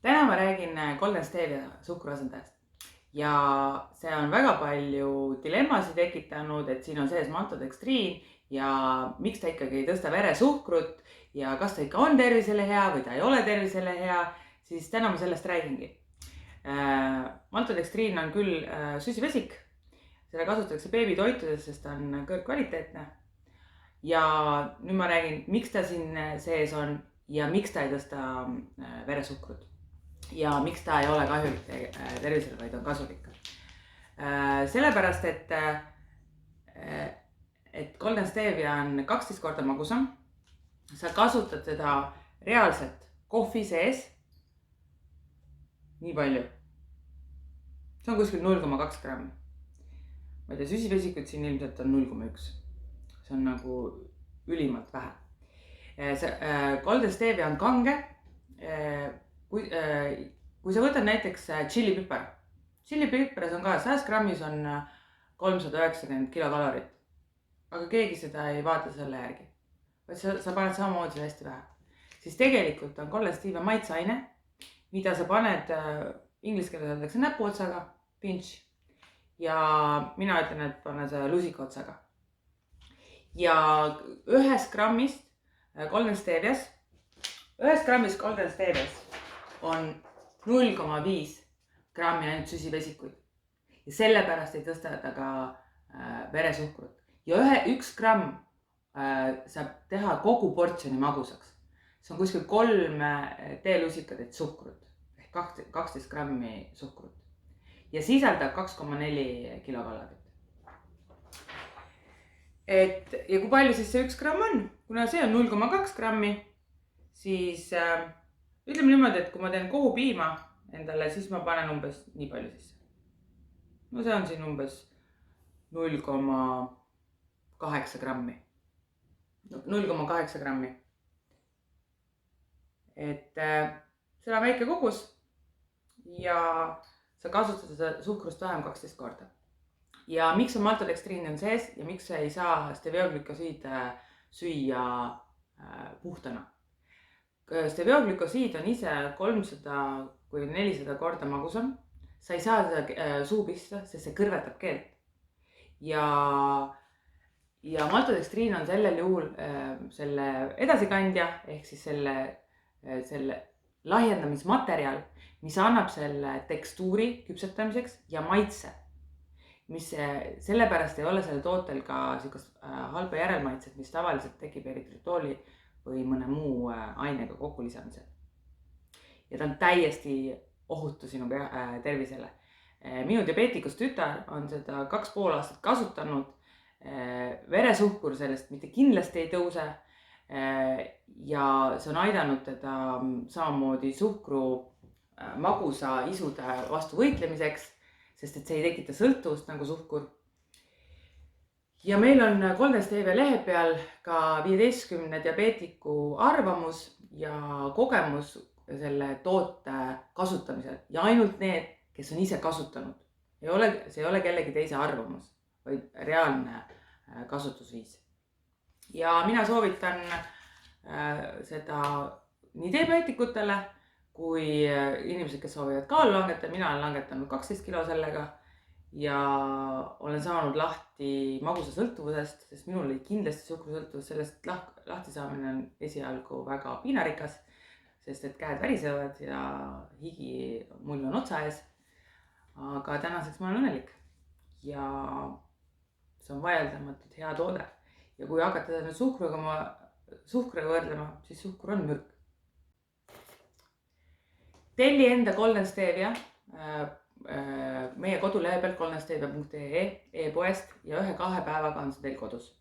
Täna ma räägin Golden Stevia suhkruasendajast ja see on väga palju dilemmasid tekitanud, et siin on sees maltodekstriin ja miks ta ikkagi ei tõsta veresuhkrut ja kas ta ikka on tervisele hea või ta ei ole tervisele hea, siis täna ma sellest räägingi. Maltodekstriin on küll süsivesik, seda kasutatakse beebitoitudes, sest ta on kõrgkvaliteetne. Ja nüüd ma räägin, miks ta siin sees on ja miks ta ei tõsta veresuhkrut. Ja miks ta ei ole kahjulik tervisele, vaid on kasulik. Sellepärast, et Golden Stevia on 12 korda magusam. Sa kasutad seda reaalselt kohvi sees. Nii palju. See on kuskil 0,2 grammi. Ma ei tea, süsivesikud siin ilmselt on 0,1. See on nagu ülimalt vähe. Golden Stevia on kange. Kui sa võtad näiteks tšillipiper. Tšillipiperes on ka 100 grammis on 390 kilokalorit. Aga keegi seda ei vaata selle järgi. Sa paned samamoodi seda hästi vähe. Siis tegelikult on Golden Stevia maitseaine, mida sa paned inglise keeles öeldakse näpuotsaga, pinch. Ja mina ütlen, et pane seda lusikaotsaga. Ja 1 grammist Golden Stevias, 1 grammist Golden Stevias on 0,5 grammi ainult süsivesikuid. Ja sellepärast ei tõsta ta ka veresuhkrut. Ja 1 gramm saab teha kogu portsjoni magusaks. See on kuskil 3 teelusikatit suhkrut. Ehk 12 grammi suhkrut. Ja sisaldab 2,4 kilokalorit. Ja kui palju siis see 1 gramm on? Kuna see on 0,2 grammi, siis ütleme niimoodi, et kui ma teen kohupiima endale, siis ma panen umbes nii palju sisse. No see on siin umbes 0,8 grammi. 0,8 grammi. Et seda on väike kogus ja sa kasutad seda suhkrust vähem 12 korda. Ja miks on maltodekstriin on sees ja miks ei saa stevioglükosiid süüa puhtana? Stevioglükosiid on ise 300–400 korda magusam. Sa ei saa seda suu pista, sest see kõrvetab keelt. Ja maltodekstriin on sellel juhul selle edasikandja, ehk siis selle lahjendamismaterjal, mis annab selle tekstuuri küpsetamiseks ja maitse. Mis sellepärast ei ole selle tootel ka halba järelmaitset, mis tavaliselt tekib eritritooli või mõne muu ainega kokku lisamisel. Ja ta on täiesti ohutu sinu tervisele. Minu diabeetikus tütar on seda 2,5 aastat kasutanud. Veresuhkur sellest mitte kindlasti ei tõuse. Ja see on aidanud teda samamoodi suhkru magusa isude vastu võitlemiseks, sest et see ei tekita sõltuvust nagu suhkur. Ja meil on Golden Stevia lehe peal ka 15 diabeetiku arvamus ja kogemus selle toote kasutamisel. Ja ainult need, kes on ise kasutanud. See ei ole kellegi teise arvamus, vaid reaalne kasutusviis. Ja mina soovitan seda nii diabeetikutele kui inimesed, kes soovivad kaalu langetada. Mina olen langetanud 12 kilo sellega. Ja olen saanud lahti magusa sõltuvusest, sest minul oli kindlasti suhkrusõltuvus, sellest lahti saamine on esialgu väga piinarikas, sest et käed värisevad ja higi mul on otsa ees. Aga tänaseks ma olen õnnelik ja see on vaieldamatult hea toode. Ja kui hakata nüüd suhkruga võrdlema, siis suhkur on mürk. Telli enda Golden Stevia meie kodulehe peal goldenstevia.ee e-poest ja 1-2 päevaga on see teil kodus.